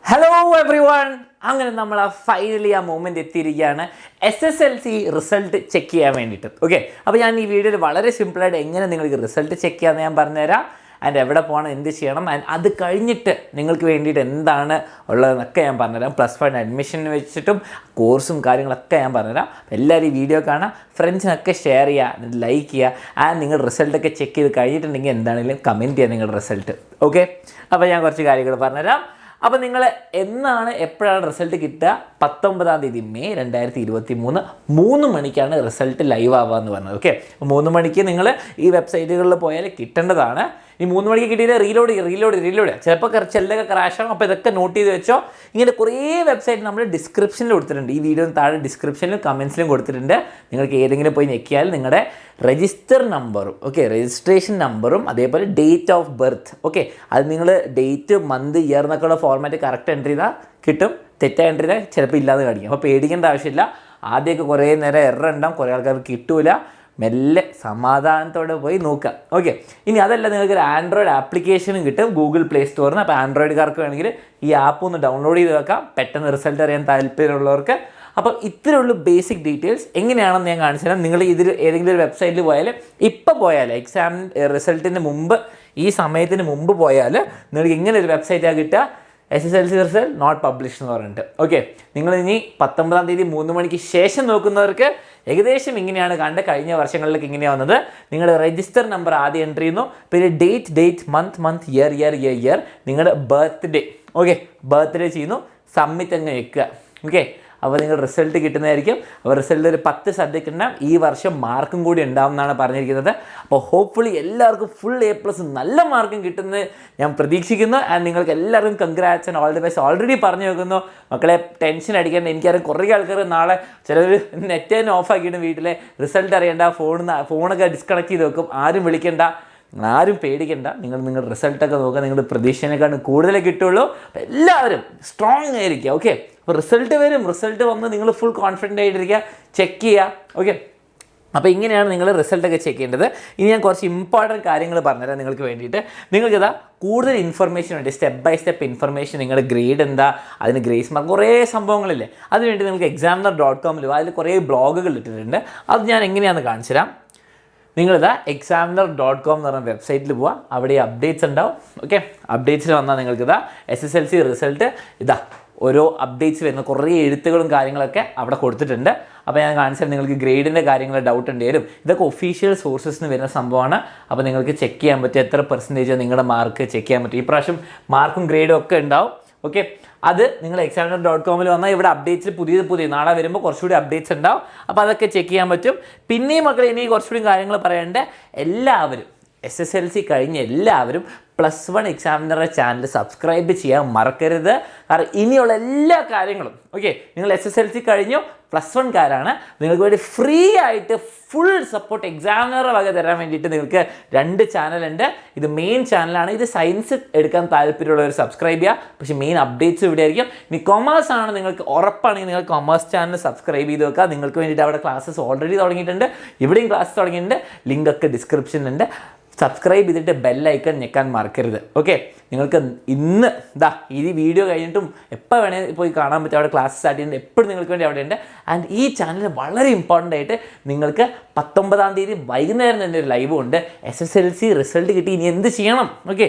Hello every one, അങ്ങനെ നമ്മൾ finally ആ മൂമെൻറ്റ് എത്തിയിരിക്കുകയാണ് SSLC റിസൾട്ട് ചെക്ക് ചെയ്യാൻ വേണ്ടിയിട്ട്. ഓക്കെ, അപ്പോൾ ഞാൻ ഈ വീഡിയോയിൽ വളരെ സിമ്പിളായിട്ട് എങ്ങനെ നിങ്ങൾക്ക് റിസൾട്ട് ചെക്ക് ചെയ്യാമെന്ന് ഞാൻ പറഞ്ഞുതരാം. ആൻഡ് എവിടെ പോകണം, എന്ത് ചെയ്യണം, ആൻഡ് അത് കഴിഞ്ഞിട്ട് നിങ്ങൾക്ക് വേണ്ടിയിട്ട് എന്താണ് ഉള്ളതെന്നൊക്കെ ഞാൻ പറഞ്ഞുതരാം. +1 അഡ്മിഷൻ വെച്ചിട്ടും കോഴ്സും കാര്യങ്ങളൊക്കെ ഞാൻ പറഞ്ഞുതരാം. എല്ലാവരും ഈ വീഡിയോ കാണാം, ഫ്രണ്ട്സിനൊക്കെ ഷെയർ ചെയ്യുക, ലൈക്ക് ചെയ്യുക. ആൻഡ് നിങ്ങൾ റിസൾട്ടൊക്കെ ചെക്ക് ചെയ്ത് കഴിഞ്ഞിട്ടുണ്ടെങ്കിൽ എന്താണെങ്കിലും കമൻറ്റ് ചെയ്യുക നിങ്ങളുടെ റിസൾട്ട്. ഓക്കെ, അപ്പോൾ ഞാൻ കുറച്ച് കാര്യങ്ങൾ പറഞ്ഞുതരാം. അപ്പോൾ നിങ്ങൾ എപ്പോഴാണ് റിസൾട്ട് കിട്ടുക? 19-ാം തീയതി മെയ് 2023 3 മണിക്കാണ് റിസൾട്ട് ലൈവ് ആവുക എന്ന് പറഞ്ഞത്. ഓക്കെ, 3 മണിക്ക് നിങ്ങൾ ഈ വെബ്സൈറ്റുകളിൽ പോയാൽ കിട്ടേണ്ടതാണ്. ഈ 3 മണിക്ക് കിട്ടിയിട്ട് റീലോഡ് ചിലപ്പോൾ ചിലതൊക്കെ ക്രാഷ് ആകും. അപ്പോൾ ഇതൊക്കെ നോട്ട് ചെയ്ത് വെച്ചോ. ഇങ്ങനെ കുറേ വെബ്സൈറ്റ് നമ്മൾ ഡിസ്ക്രിപ്ഷനിൽ കൊടുത്തിട്ടുണ്ട്. ഈ വീഡിയോ താഴെ ഡിസ്ക്രിപ്ഷനിലും കമൻസിലും കൊടുത്തിട്ടുണ്ട്. നിങ്ങൾക്ക് ഏതെങ്കിലും പോയി ഞെക്കിയാൽ നിങ്ങളുടെ രജിസ്റ്റർ നമ്പറും രജിസ്ട്രേഷൻ നമ്പറും അതേപോലെ ഡേറ്റ് ഓഫ് ബർത്ത് അത് നിങ്ങൾ ഡേറ്റ് മന്ത് ഇയർ എന്നൊക്കെയുള്ള ഫോർമാറ്റ് കറക്റ്റ് എൻ്റർ ചെയ്താൽ കിട്ടും. തെറ്റായി എൻ്റർ ചെയ്താൽ ചിലപ്പോൾ ഇല്ലാതെ കാണിക്കും. അപ്പോൾ പേടിക്കേണ്ട ആവശ്യമില്ല. ആദ്യമൊക്കെ കുറേ നേരം എറർ ഉണ്ടാവും, കുറേ ആൾക്കാർക്ക് കിട്ടൂല. മെല്ലെ സമാധാനത്തോടെ പോയി നോക്കുക. ഓക്കെ, ഇനി അതല്ല, നിങ്ങൾക്ക് ഒരു ആൻഡ്രോയിഡ് ആപ്ലിക്കേഷനും കിട്ടും ഗൂഗിൾ പ്ലേ സ്റ്റോറിൽ നിന്ന്. അപ്പോൾ ആൻഡ്രോയിഡുകാർക്ക് വേണമെങ്കിൽ ഈ ആപ്പ് ഒന്ന് ഡൗൺലോഡ് ചെയ്ത് വെക്കാം, പെട്ടെന്ന് റിസൾട്ട് അറിയാൻ താല്പര്യമുള്ളവർക്ക്. അപ്പം ഇത്രയുള്ള ബേസിക് ഡീറ്റെയിൽസ് എങ്ങനെയാണെന്ന് ഞാൻ കാണിച്ചു തരാം. നിങ്ങൾ ഇതിൽ ഏതെങ്കിലും ഒരു വെബ്സൈറ്റിൽ പോയാൽ, ഇപ്പോൾ പോയാൽ എക്സാം റിസൾട്ടിന് മുമ്പ്, ഈ സമയത്തിന് മുമ്പ് പോയാൽ നിങ്ങൾക്ക് ഇങ്ങനെ ഒരു വെബ്സൈറ്റാണ് കിട്ടുക, SSLC റിസൾട്ട് നോട്ട് പബ്ലിഷ് എന്ന് പറഞ്ഞിട്ട്. ഓക്കെ, നിങ്ങൾ ഇനി 19-ാം തീയതി 3 മണിക്ക് ശേഷം നോക്കുന്നവർക്ക് ഏകദേശം ഇങ്ങനെയാണ് കണ്ട്. കഴിഞ്ഞ വർഷങ്ങളിലേക്ക് ഇങ്ങനെയാണ് വന്നത്. നിങ്ങളുടെ രജിസ്റ്റർ നമ്പർ ആദ്യം എൻ്റർ ചെയ്യുന്നു, പിന്നെ ഡേറ്റ് മന്ത് ഇയർ നിങ്ങളുടെ ബർത്ത്ഡേ. ബർത്ത്ഡേ ചെയ്യുന്നു, സബ്മിറ്റ് അങ്ങ് വെക്കുക. ഓക്കെ, അപ്പോൾ നിങ്ങൾ റിസൾട്ട് കിട്ടുന്നതായിരിക്കും. അപ്പോൾ റിസൾട്ട് ഒരു 10 സബ്ജക്റ്റ് ഉണ്ടാകും. ഈ വർഷം മാർക്കും കൂടി ഉണ്ടാവും എന്നാണ് പറഞ്ഞിരിക്കുന്നത്. അപ്പോൾ ഹോപ്പ്ഫുള്ളി എല്ലാവർക്കും ഫുൾ A+ നല്ല മാർക്കും കിട്ടുന്നത് ഞാൻ പ്രതീക്ഷിക്കുന്നു. ആൻഡ് നിങ്ങൾക്ക് എല്ലാവർക്കും congrats and all the best already പറഞ്ഞു വെക്കുന്നു. മക്കളെ, ടെൻഷൻ അടിക്കേണ്ട. എനിക്കറിയാം കുറേ ആൾക്കാർ നാളെ ചിലർ നെറ്റ് തന്നെ ഓഫാക്കിയിട്ട് വീട്ടിലെ റിസൾട്ട് അറിയേണ്ട, ഫോണൊക്കെ ഡിസ്കണക്ട് ചെയ്ത് വെക്കും. ആരും വിളിക്കേണ്ട, ആരും പേടിക്കേണ്ട. നിങ്ങളുടെ റിസൾട്ടൊക്കെ നോക്കുക, നിങ്ങളുടെ പ്രതീക്ഷേനെക്കാളും കൂടുതലേ കിട്ടുള്ളൂ. അപ്പോൾ എല്ലാവരും സ്ട്രോങ് ആയിരിക്കുക. ഓക്കെ, അപ്പോൾ റിസൾട്ട് വരും. റിസൾട്ട് വന്ന് നിങ്ങൾ ഫുൾ കോൺഫിഡൻ്റ് ആയിട്ടിരിക്കുക, ചെക്ക് ചെയ്യുക. ഓക്കെ, അപ്പോൾ ഇങ്ങനെയാണ് നിങ്ങൾ റിസൾട്ടൊക്കെ ചെക്ക് ചെയ്യേണ്ടത്. ഇനി ഞാൻ കുറച്ച് ഇമ്പോർട്ടൻറ്റ് കാര്യങ്ങൾ പറഞ്ഞുതരാം നിങ്ങൾക്ക് വേണ്ടിയിട്ട്. നിങ്ങൾക്കിതാ കൂടുതൽ ഇൻഫർമേഷൻ ഉണ്ട്, സ്റ്റെപ്പ് ബൈ സ്റ്റെപ്പ് ഇൻഫർമേഷൻ. നിങ്ങളുടെ ഗ്രേഡ് എന്താ, അതിന് ഗ്രേസ് മാർക്ക്, കുറേ സംഭവങ്ങളില്ലേ. അതിനുവേണ്ടി നിങ്ങൾക്ക് examiner.com അതിൽ കുറേ ബ്ലോഗുകൾ ഇട്ടിട്ടുണ്ട്. അത് ഞാൻ എങ്ങനെയാണെന്ന് കാണിച്ചു തരാം. നിങ്ങളിതാ examiner.com എന്ന് പറഞ്ഞ വെബ്സൈറ്റിൽ പോവാം, അവിടെ അപ്ഡേറ്റ്സ് ഉണ്ടാവും. ഓക്കെ, അപ്ഡേറ്റ്സിൽ വന്നാൽ നിങ്ങൾക്കിതാ SSLC റിസൾട്ട് ഓരോ അപ്ഡേറ്റ്സ് വരുന്ന കുറേ എഴുത്തുകളും കാര്യങ്ങളൊക്കെ അവിടെ കൊടുത്തിട്ടുണ്ട്. അപ്പോൾ ഞാൻ കാണിച്ചാൽ നിങ്ങൾക്ക് ഗ്രേഡിൻ്റെ കാര്യങ്ങൾ ഡൗട്ട് ഉണ്ടെങ്കിലും ഇതൊക്കെ ഒഫീഷ്യൽ സോഴ്സസിൽ നിന്ന് വരുന്ന സംഭവമാണ്. അപ്പോൾ നിങ്ങൾക്ക് ചെക്ക് ചെയ്യാൻ പറ്റും എത്ര % നിങ്ങളുടെ മാർക്ക് ചെക്ക് ചെയ്യാൻ പറ്റും. ഈ പ്രാവശ്യം മാർക്കും ഗ്രേഡും ഒക്കെ ഉണ്ടാവും. ഓക്കെ, അത് നിങ്ങൾ examiner.com വന്നാൽ ഇവിടെ അപ്ഡേറ്റ്സിൽ പുതിയ നാളെ വരുമ്പോൾ കുറച്ചുകൂടി അപ്ഡേറ്റ്സ് ഉണ്ടാവും. അപ്പോൾ അതൊക്കെ ചെക്ക് ചെയ്യാൻ പറ്റും. പിന്നെയും മക്കളെ, ഇനി കുറച്ചുകൂടി കാര്യങ്ങൾ പറയേണ്ട. എല്ലാവരും SSLC കഴിഞ്ഞ എല്ലാവരും +1 എക്സാമിനറുടെ ചാനൽ സബ്സ്ക്രൈബ് ചെയ്യാൻ മറക്കരുത്. കാരണം ഇനിയുള്ള എല്ലാ കാര്യങ്ങളും നിങ്ങൾ SSLC കഴിഞ്ഞു +1കാരാണ്, നിങ്ങൾക്ക് വേണ്ടി ഫ്രീ ആയിട്ട് ഫുൾ സപ്പോർട്ട് എക്സാമിനറുടെ വക തരാൻ വേണ്ടിയിട്ട് നിങ്ങൾക്ക് 2 ചാനലുണ്ട്. ഇത് മെയിൻ ചാനലാണ്. ഇത് സയൻസ് എടുക്കാൻ താല്പര്യമുള്ളവർ സബ്സ്ക്രൈബ് ചെയ്യുക. പക്ഷേ മെയിൻ അപ്ഡേറ്റ്സ് ഇവിടെ ആയിരിക്കും. ഇനി കൊമേഴ്സ് ആണ് നിങ്ങൾക്ക് ഉറപ്പാണെങ്കിൽ നിങ്ങൾ കൊമേഴ്സ് ചാനൽ സബ്സ്ക്രൈബ് ചെയ്ത് വെക്കുക. നിങ്ങൾക്ക് വേണ്ടിയിട്ട് അവിടെ ക്ലാസ്സസ് ഓൾറെഡി തുടങ്ങിയിട്ടുണ്ട്, ഇവിടെയും ക്ലാസ് തുടങ്ങിയിട്ടുണ്ട്. ലിങ്കൊക്കെ ഡിസ്ക്രിപ്ഷനിലുണ്ട്. സബ്സ്ക്രൈബ് ചെയ്തിട്ട് ബെല്ലൈക്കൺ ഞെക്കാൻ മറക്കരുത്. ഓക്കെ, നിങ്ങൾക്ക് ഇന്ന് ഈ വീഡിയോ കഴിഞ്ഞിട്ടും എപ്പോൾ വേണേൽ പോയി കാണാൻ പറ്റും. അവിടെ ക്ലാസ് സ്റ്റാർട്ട് ചെയ്യുന്നത് എപ്പോഴും നിങ്ങൾക്ക് വേണ്ടി അവിടെ ഉണ്ട്. ആൻഡ് ഈ ചാനൽ വളരെ ഇമ്പോർട്ടൻ്റ് ആയിട്ട് നിങ്ങൾക്ക് 19-ാം തീയതി വൈകുന്നേരം തന്നെ ഒരു ലൈവും ഉണ്ട്. SSLC റിസൾട്ട് കിട്ടി, ഇനി എന്ത് ചെയ്യണം,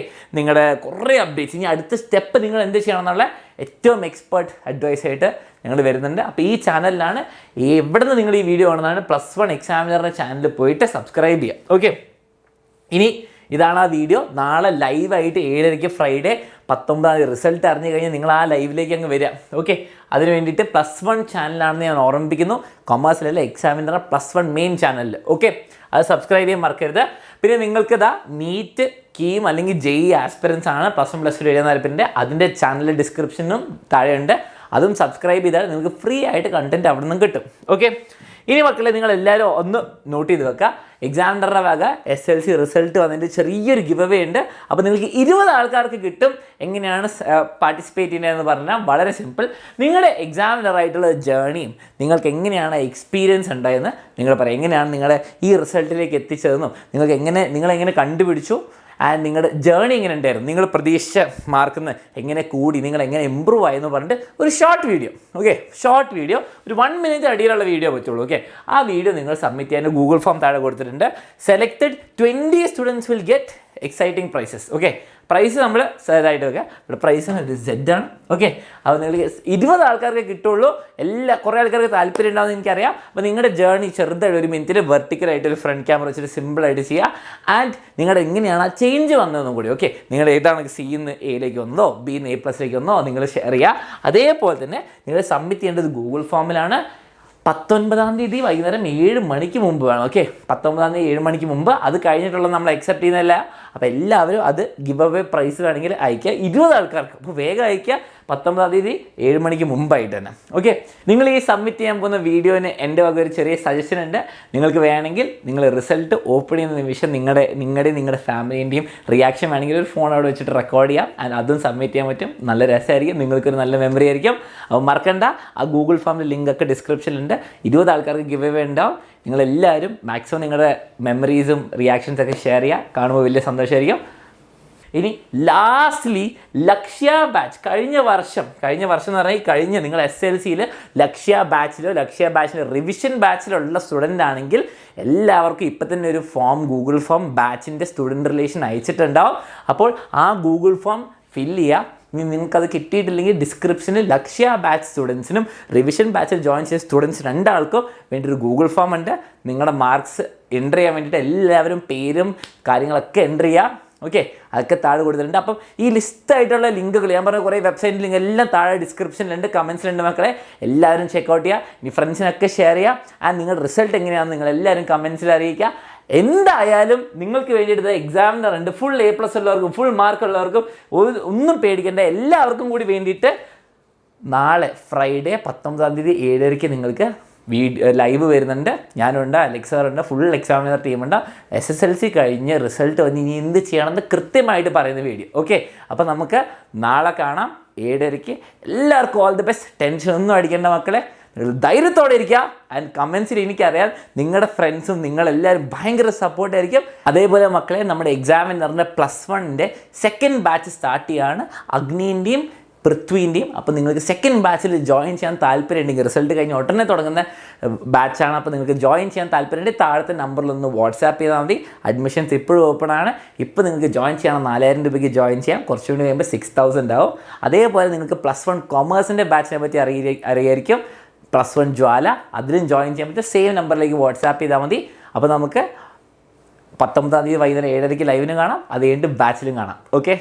നിങ്ങളുടെ കുറേ അപ്ഡേറ്റ്സ്, ഇനി അടുത്ത സ്റ്റെപ്പ് നിങ്ങൾ എന്ത് ചെയ്യണം എന്നുള്ള ഏറ്റവും എക്സ്പേർട്ട് അഡ്വൈസായിട്ട് ഞങ്ങൾ വരുന്നുണ്ട്. അപ്പോൾ ഈ ചാനലിലാണ്, എവിടെ നിന്ന് നിങ്ങൾ ഈ വീഡിയോ കാണുന്നതാണ്, +1 എക്സാമിനറുടെ ചാനലിൽ പോയിട്ട് സബ്സ്ക്രൈബ് ചെയ്യുക. ഓക്കെ, ഇനി ഇതാണ് ആ വീഡിയോ. നാളെ ലൈവായിട്ട് 7:30 ഫ്രൈഡേ 19-ാം തീയതി റിസൾട്ട് അറിഞ്ഞു കഴിഞ്ഞാൽ നിങ്ങൾ ആ ലൈവിലേക്ക് അങ്ങ് വരിക. ഓക്കെ, അതിന് വേണ്ടിയിട്ട് +1 ചാനലാണെന്ന് ഞാൻ ഓർമ്മിപ്പിക്കുന്നു. കൊമേഴ്സിലല്ല, എക്സാമിനർ +1 മെയിൻ ചാനലിൽ. ഓക്കെ, അത് സബ്സ്ക്രൈബ് ചെയ്യാൻ മറക്കരുത്. പിന്നെ നിങ്ങൾക്ക് നീറ്റ്, കീം അല്ലെങ്കിൽ JEE ആസ്പിറൻസ് ആണ് +1 +2 എഴുതാൻ താല്പര്യമുണ്ട്. അതിൻ്റെ ചാനൽ ഡിസ്ക്രിപ്ഷനും താഴെയുണ്ട്. അതും സബ്സ്ക്രൈബ് ചെയ്താൽ നിങ്ങൾക്ക് ഫ്രീ ആയിട്ട് കണ്ടൻറ്റ് അവിടെ നിന്നും കിട്ടും. ഓക്കെ, ഇനി മക്കളെ, നിങ്ങൾ എല്ലാവരും ഒന്ന് നോട്ട് ചെയ്ത് വെക്കുക. എക്സാമിനറുടെ വക SSLC റിസൾട്ട് വന്നതിൻ്റെ ചെറിയൊരു ഗിവ് അവേ ഉണ്ട്. അപ്പോൾ നിങ്ങൾക്ക് 20 ആൾക്കാർക്ക് കിട്ടും. എങ്ങനെയാണ് പാർട്ടിസിപ്പേറ്റ് ചെയ്യുന്നതെന്ന് പറഞ്ഞാൽ വളരെ സിമ്പിൾ. നിങ്ങളുടെ എക്സാമിനറായിട്ടുള്ള ജേർണിയും നിങ്ങൾക്ക് എങ്ങനെയാണ് എക്സ്പീരിയൻസ് ഉണ്ടായെന്ന് നിങ്ങൾ പറയും. എങ്ങനെയാണ് നിങ്ങളെ ഈ റിസൾട്ടിലേക്ക് എത്തിച്ചതെന്നും നിങ്ങളെങ്ങനെ കണ്ടുപിടിച്ചു, ആൻഡ് നിങ്ങളുടെ ജേർണി എങ്ങനെ ഉണ്ടായിരുന്നു, നിങ്ങൾ പ്രതീക്ഷിച്ച മാർക്കിൽ നിന്ന് എങ്ങനെ കൂടി, നിങ്ങൾ എങ്ങനെ ഇമ്പ്രൂവ് ആയെന്ന് പറഞ്ഞിട്ട് ഒരു short video, okay, short video, ഒരു 1 മിനിറ്റ് അടിയിലുള്ള വീഡിയോ പറ്റുള്ളൂ. ഓക്കെ, ആ വീഡിയോ നിങ്ങൾ സബ്മിറ്റ് ചെയ്യാൻ ഗൂഗിൾ ഫോം താഴെ കൊടുത്തിട്ടുണ്ട്. Selected 20 students will get exciting prizes. Okay, prize നമ്മൾ ഇതായിട്ട് വെക്കുക, ഇവിടെ പ്രൈസ് Z ആണ്. ഓക്കെ, അപ്പോൾ നിങ്ങൾക്ക് 20 ആൾക്കാർക്ക് കിട്ടുള്ളൂ. കുറേ ആൾക്കാർക്ക് താല്പര്യം ഉണ്ടാവുമെന്ന് എനിക്കറിയാം. അപ്പോൾ നിങ്ങളുടെ ജേർണി ചെറുതായിട്ട് 1 മിനിറ്റിൽ വെർട്ടിക്കലായിട്ട് ഒരു ഫ്രണ്ട് ക്യാമറ വെച്ചിട്ട് സിമ്പിളായിട്ട് ചെയ്യുക. ആൻഡ് നിങ്ങളുടെ എങ്ങനെയാണ് ആ ചേഞ്ച് വന്നതെന്നും കൂടി, ഓക്കെ, നിങ്ങൾ ഏതാണ് സിന്ന് എയിലേക്ക് വന്നോ ബിന്ന് A+ വന്നോ നിങ്ങൾ ഷെയർ ചെയ്യുക. അതേപോലെ തന്നെ നിങ്ങൾ സബ്മിറ്റ് ചെയ്യേണ്ടത് ഗൂഗിൾ ഫോമിലാണ്. 19-ാം തീയതി വൈകുന്നേരം 7 മണിക്ക് മുമ്പ് വേണം. ഓക്കെ, 19-ാം തീയതി 7 മണിക്ക് മുമ്പ്. അത് കഴിഞ്ഞിട്ടുള്ള നമ്മൾ അക്സെപ്റ്റ് ചെയ്യുന്നില്ല. അപ്പോൾ എല്ലാവരും അത് ഗിവ് അവേ പ്രൈസ് വേണമെങ്കിൽ അയക്കുക. 20 ആൾക്കാർക്ക്. അപ്പോൾ വേഗം അയക്കുക, 19-ാം തീയതി 7 മണിക്ക് മുമ്പായിട്ട് തന്നെ. ഓക്കെ, നിങ്ങൾ ഈ സബ്മിറ്റ് ചെയ്യാൻ പോകുന്ന വീഡിയോന് എൻ്റെ വക ഒരു ചെറിയ സജഷൻ ഉണ്ട്. നിങ്ങൾക്ക് വേണമെങ്കിൽ നിങ്ങൾ റിസൾട്ട് ഓപ്പൺ ചെയ്യുന്ന നിമിഷം നിങ്ങളുടെ ഫാമിലിൻ്റെയും റിയാക്ഷൻ വേണമെങ്കിൽ ഒരു ഫോൺ അവിടെ വെച്ചിട്ട് റെക്കോർഡ് ചെയ്യാം. ആൻഡ് അതും സബ്മിറ്റ് ചെയ്യാൻ പറ്റും. നല്ല രസമായിരിക്കും, നിങ്ങൾക്കൊരു നല്ല മെമ്മറി ആയിരിക്കും. അപ്പോൾ മറക്കണ്ട, ആ ഗൂഗിൾ ഫോമിൻ്റെ ലിങ്കൊക്കെ ഡിസ്ക്രിപ്ഷനിലുണ്ട്. 20 ആൾക്കാർക്ക് ഗിവ് അവേ ഉണ്ടാവും. നിങ്ങളെല്ലാവരും മാക്സിമം നിങ്ങളുടെ മെമ്മറീസും റിയാക്ഷൻസൊക്കെ ഷെയർ ചെയ്യുക. കാണുമ്പോൾ വലിയ സന്തോഷമായിരിക്കും. ഇനി ലാസ്റ്റ്ലി ലക്ഷ്യ ബാച്ച്, കഴിഞ്ഞ വർഷം എന്ന് പറഞ്ഞാൽ നിങ്ങൾ SSLCയിൽ ലക്ഷ്യ ബാച്ചിൻ്റെ റിവിഷൻ ബാച്ചിലുള്ള സ്റ്റുഡൻ്റ് ആണെങ്കിൽ എല്ലാവർക്കും ഇപ്പം തന്നെ ഒരു ഫോം, ഗൂഗിൾ ഫോം ബാച്ചിൻ്റെ സ്റ്റുഡൻറ്റ് റിലേഷൻ അയച്ചിട്ടുണ്ടാവും. അപ്പോൾ ആ ഗൂഗിൾ ഫോം ഫില്ല് ചെയ്യുക. ഇനി നിങ്ങൾക്കത് കിട്ടിയിട്ടില്ലെങ്കിൽ ഡിസ്ക്രിപ്ഷനിൽ ലക്ഷ്യ ബാച്ച് സ്റ്റുഡൻസിനും റിവിഷൻ ബാച്ചിൽ ജോയിൻ ചെയ്ത സ്റ്റുഡൻസ് 2 ആൾക്കും വേണ്ടി ഒരു ഗൂഗിൾ ഫോം ഉണ്ട്. നിങ്ങളുടെ മാർക്സ് എൻ്റർ ചെയ്യാൻ വേണ്ടിയിട്ട് എല്ലാവരും പേരും കാര്യങ്ങളൊക്കെ എൻ്റർ ചെയ്യുക. ഓക്കെ, അതൊക്കെ താഴെ കൊടുത്തിട്ടുണ്ട്. അപ്പം ഈ ലിസ്റ്റായിട്ടുള്ള ലിങ്കുകൾ, ഞാൻ പറഞ്ഞ കുറേ വെബ്സൈറ്റ് ലിങ്ക് എല്ലാം താഴെ ഡിസ്ക്രിപ്ഷനിലുണ്ട്, കമൻസിലുണ്ട്. മക്കളെ എല്ലാവരും ചെക്കൗട്ട് ചെയ്യുക. ഇനി ഫ്രണ്ട്സിനൊക്കെ ഷെയർ ചെയ്യുക. ആൻഡ് നിങ്ങളുടെ റിസൾട്ട് എങ്ങനെയാണെന്ന് നിങ്ങളെല്ലാവരും കമൻസിൽ അറിയിക്കുക. എന്തായാലും നിങ്ങൾക്ക് വേണ്ടിയിട്ട് എക്സാമിനർ ഉണ്ട്. ഫുൾ A+ ഉള്ളവർക്കും ഫുൾ മാർക്ക് ഉള്ളവർക്കും ഒന്നും പേടിക്കേണ്ട. എല്ലാവർക്കും കൂടി വേണ്ടിയിട്ട് നാളെ ഫ്രൈഡേ 19-ാം തീയതി 7:30 നിങ്ങൾക്ക് ലൈവ് വരുന്നുണ്ട്. ഞാനുണ്ട്, അലക്സാറുണ്ട്, ഫുൾ എക്സാമിനർ ടീമുണ്ട്. SSLC കഴിഞ്ഞ് റിസൾട്ട് വന്ന് ഇനി എന്ത് ചെയ്യണമെന്ന് കൃത്യമായിട്ട് പറയുന്ന വീഡിയോ. ഓക്കെ, അപ്പോൾ നമുക്ക് നാളെ കാണാം 7:30. എല്ലാവർക്കും ഓൾ ദി ബെസ്റ്റ്. ടെൻഷൻ ഒന്നും അടിക്കേണ്ട മക്കളെ, ധൈര്യത്തോടെ ഇരിക്കുക. ആൻഡ് കമൻസിൽ എനിക്കറിയാം നിങ്ങളുടെ ഫ്രണ്ട്സും നിങ്ങളെല്ലാവരും ഭയങ്കര സപ്പോർട്ടായിരിക്കും. അതേപോലെ മക്കളെ, നമ്മുടെ എക്സാമിനറിൻ്റെ +1 സെക്കൻഡ് ബാച്ച് സ്റ്റാർട്ട് ചെയ്യുകയാണ്, അഗ്നിൻ്റെയും പൃഥ്വിൻ്റെയും. അപ്പോൾ നിങ്ങൾക്ക് സെക്കൻഡ് ബാച്ചിൽ ജോയിൻ ചെയ്യാൻ താല്പര്യമുണ്ടെങ്കിൽ, റിസൾട്ട് കഴിഞ്ഞ് ഉടനെ തുടങ്ങുന്ന ബാച്ചാണ്. അപ്പോൾ നിങ്ങൾക്ക് ജോയിൻ ചെയ്യാൻ താല്പര്യമുണ്ടെങ്കിൽ താഴത്തെ നമ്പറിലൊന്ന് വാട്സാപ്പ് ചെയ്താൽ മതി. അഡ്മിഷൻസ് ഇപ്പോഴും ഓപ്പൺ ആണ്. ഇപ്പോൾ നിങ്ങൾക്ക് ജോയിൻ ചെയ്യണം, 4000 രൂപയ്ക്ക് ജോയിൻ ചെയ്യാം. കുറച്ചുകൂടി കഴിയുമ്പോൾ 6000 ആവും. അതേപോലെ നിങ്ങൾക്ക് +1 കൊമേഴ്സിൻ്റെ ബാച്ചിനെ പറ്റി അറിയായിരിക്കും. +1 ജ്വാല, അതിലും ജോയിൻ ചെയ്യാൻ പറ്റും. സെയിം നമ്പറിലേക്ക് വാട്സാപ്പ് ചെയ്താൽ മതി. അപ്പോൾ നമുക്ക് 19-ാം തീയതി വൈകുന്നേരം 7:30 ലൈവിന് കാണാം. അത് കഴിഞ്ഞിട്ട് ബാച്ചിലും കാണാം. ഓക്കെ.